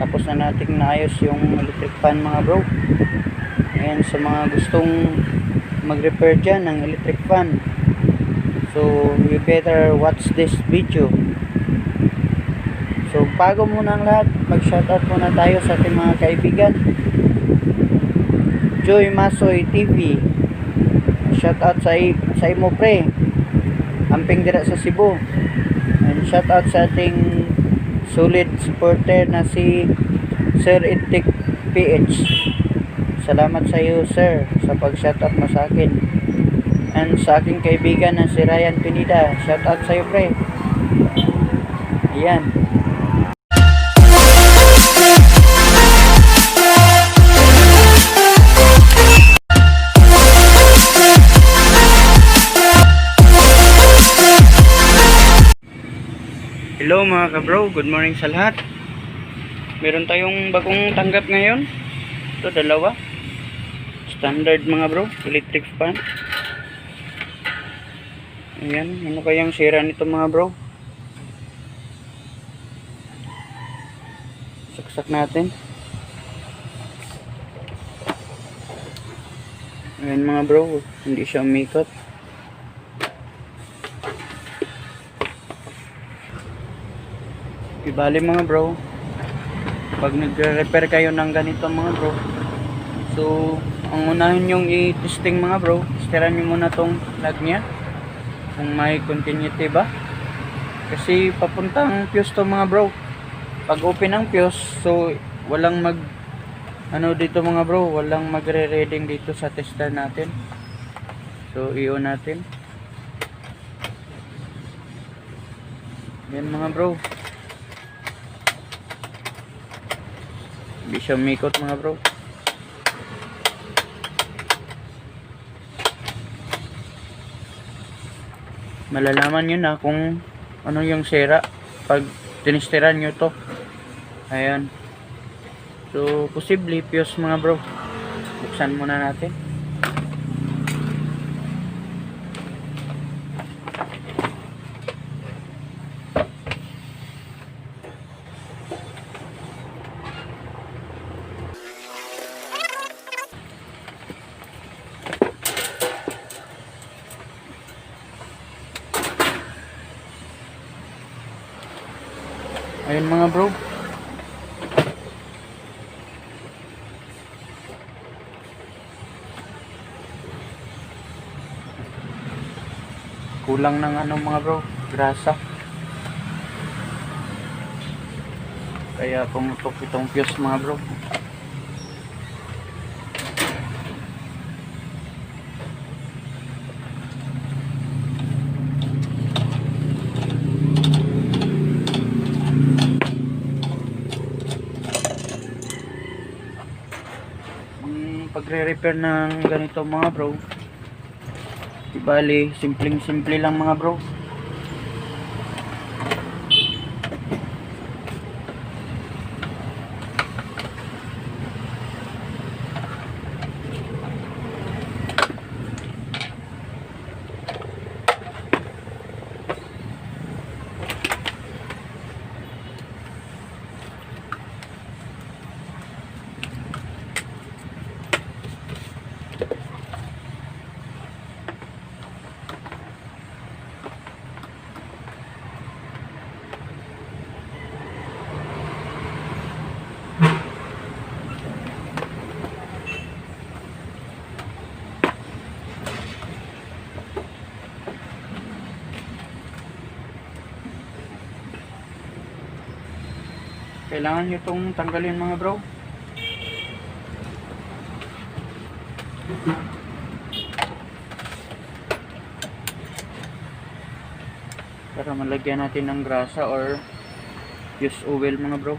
Tapos na nating naayos yung electric fan mga bro. Ayan, sa mga gustong mag-repair dyan ng electric fan, so you better watch this video. So bago muna ang lahat, mag-shoutout muna tayo sa ating mga kaibigan. Joy Masoy TV, shoutout sa imo pre, amping dira sa Cebu. And shoutout sa ating solid supporter na si Sir Itik PH. Salamat sa iyo sir sa pag-shoutout mo sa akin. And sa aking kaibigan na si Ryan Pinida, shoutout sa iyo pre. Ayan. Hello mga kabro, good morning sa lahat. Meron tayong bagong tanggap ngayon. Ito dalawa. Standard mga bro, electric fan. Ayan, ano kayang sira nito mga bro? Saksak natin. Ayan mga bro, hindi siya umikot. Ibali mga bro, pag nagre-repair kayo ng ganito mga bro, so ang unahin yung i-testing mga bro, testeran nyo muna tong plug nya kung may continuity ba, kasi papuntang fuse to mga bro. Pag open ang fuse, so walang dito mga bro, walang magre-reading dito sa tester natin. So i-on natin. Yan mga bro, hindi siya umikot mga bro. Malalaman nyo na kung ano yung sira pag tinesteran nyo to. Ayan. So posible fuse mga bro. Buksan muna natin. Ayun mga bro. Kulang ng mga bro, grasa. Kaya pumutok itong fuse mga bro. Pagre-repair ng ganito mga bro, ibali simple lang mga bro. Kailangan nyo itong tanggalin mga bro. Para malagyan natin ng grasa or use oil mga bro.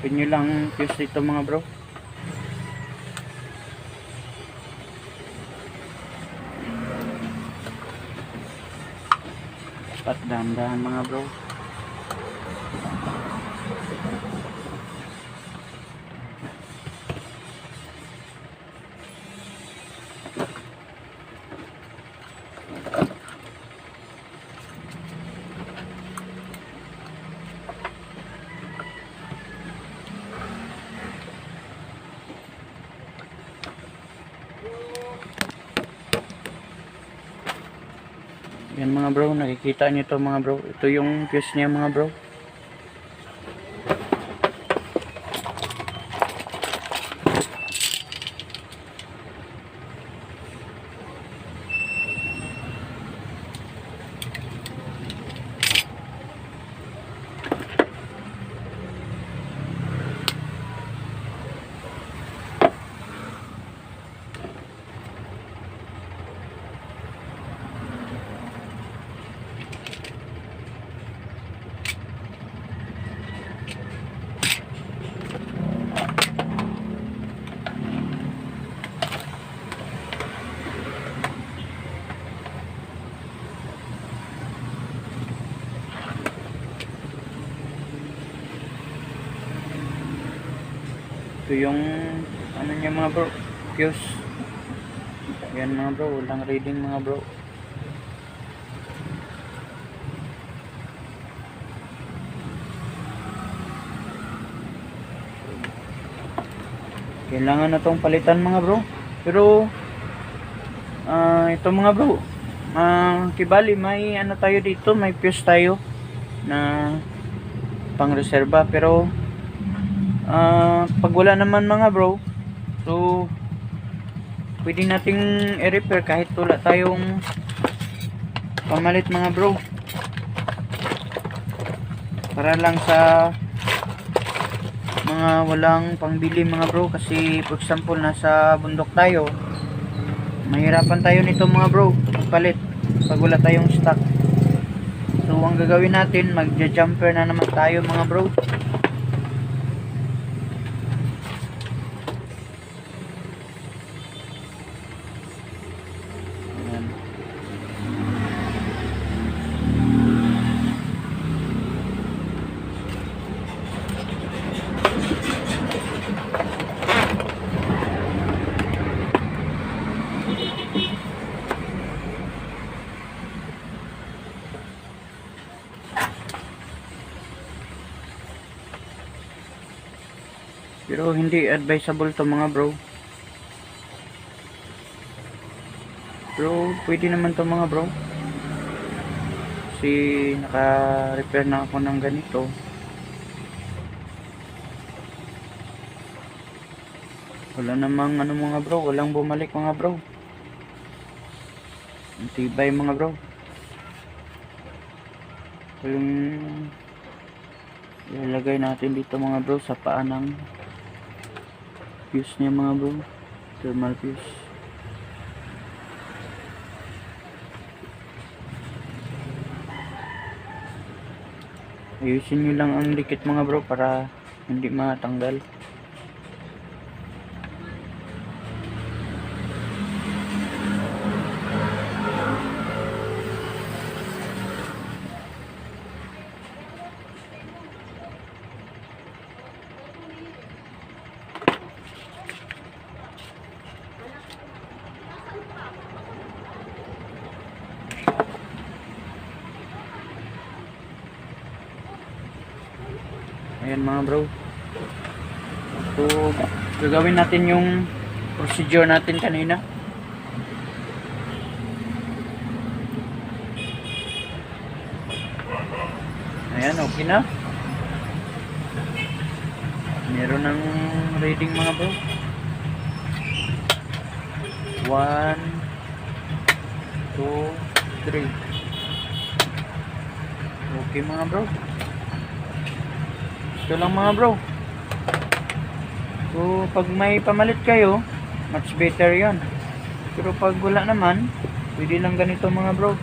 Hanapin nyo lang fuse dito mga bro. Dapat dahan-dahan mga bro. Yan mga bro, nakikita nyo to mga bro. Ito yung fuse niya mga bro. Ito yung ano niya mga bro, fuse. Yan mga bro, walang reading mga bro. Kailangan na tong palitan mga bro. Pero ito mga bro, kibali may ano tayo dito, may fuse tayo na pang reserva. Pero pag wala naman mga bro, so pwede nating i-repair kahit wala tayong pamalit mga bro, para lang sa mga walang pangbili mga bro. Kasi for example nasa bundok tayo, mahirapan tayo nito mga bro palit pag wala tayong stock. So ang gagawin natin, magja-jumper na naman tayo mga bro. Pero hindi advisable to mga bro. Pero pwede naman to mga bro. Kasi naka-repair na ako ng ganito. Wala namang ano mga bro, walang bumalik mga bro. Ang tibay mga bro. Yung ilalagay natin dito mga bro sa paa ng fuse niya mga bro, thermal fuse. Ayusin nyo lang ang dikit mga bro para hindi matanggal. Ayan mga bro. So gagawin natin yung procedure natin kanina. Ayan, okay na. Meron ng reading mga bro. 1 2 3. Okay mga bro. Ito lang mga bro. So pag may pamalit kayo, much better yon. Pero pag wala naman, pwede lang ganito mga bro.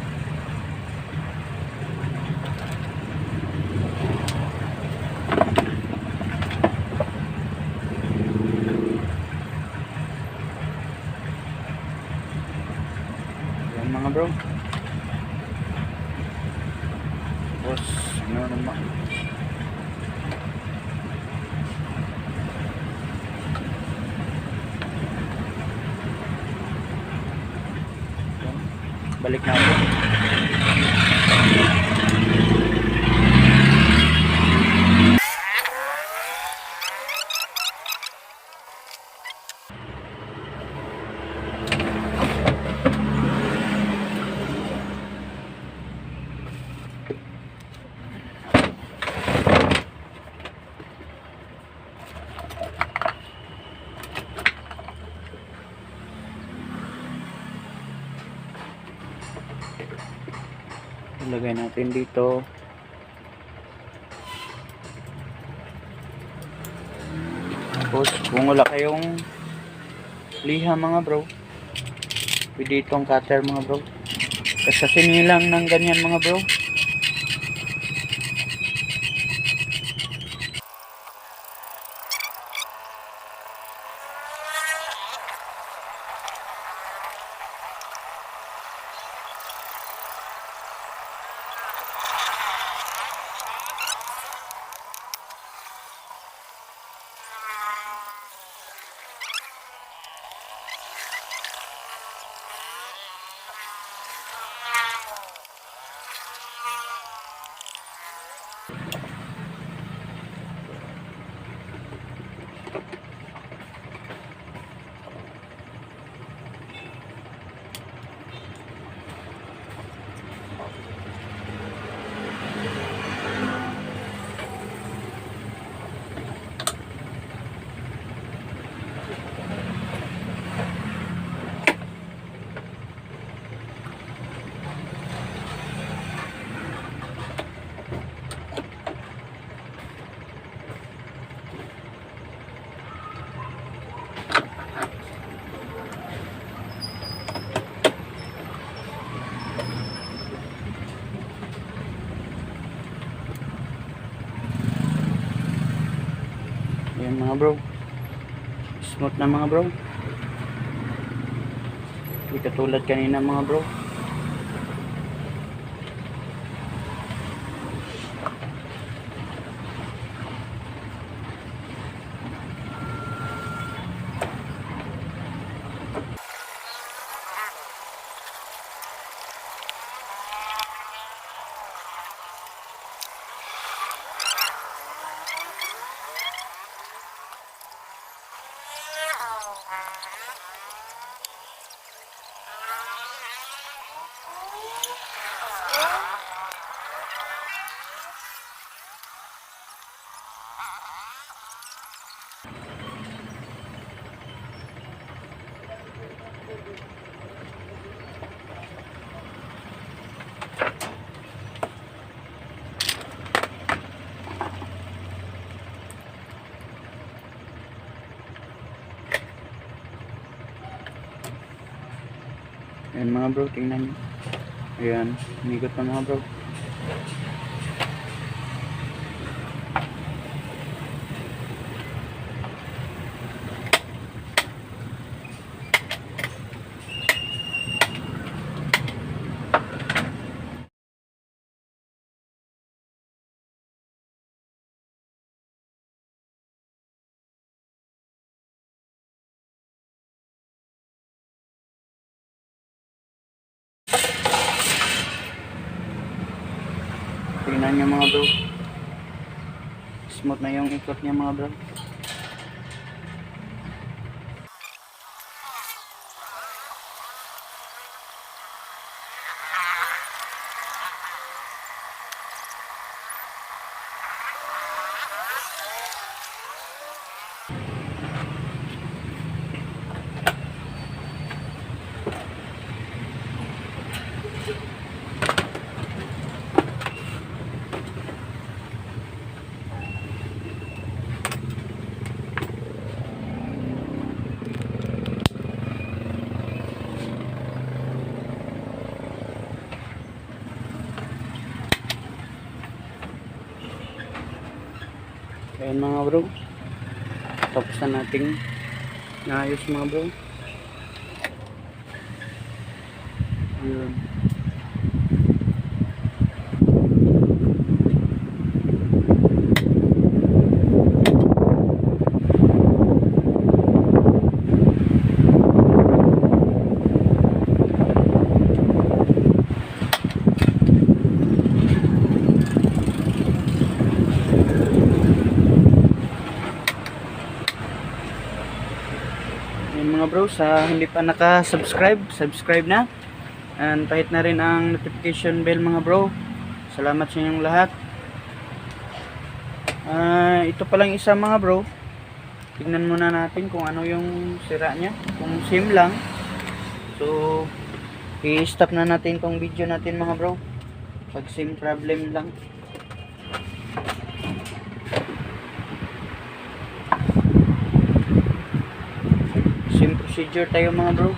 bro. Tapos ano naman, balik na ako. Ilagay natin dito. Tapos kung wala kayong liha mga bro, pwede itong cutter mga bro. Kasasin nyo lang ng ganyan mga bro. Ayan mga bro, smooth na mga bro, hindi katulad kanina mga bro. Ayan mga bro, tingnan nyo. Ayan, umigot na mga bro. Tingnan nyo mga bro, smooth na yung ikot niya mga bro. Ayan mga bro, tapos na nating naayos mga bro. Ayan. Yun mga bro, sa hindi pa naka-subscribe, subscribe na. And pahit na rin ang notification bell mga bro. Salamat sa inyong lahat. Ito palang isa mga bro. Tignan muna natin kung ano yung sira niya. Kung SIM lang. So, i-stop na natin tong video natin mga bro. Pag SIM problem lang. SIM procedure tayo mga bro.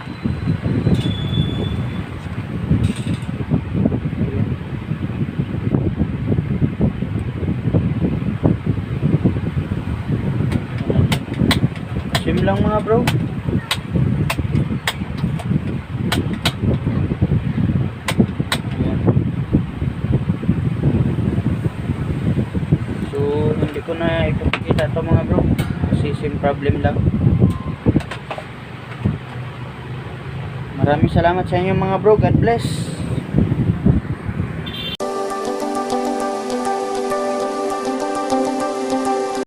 SIM lang mga bro. Ayan. So hindi ko na ipapakita ito mga bro kasi SIM problem lang. Maraming salamat sa inyo mga bro. God bless.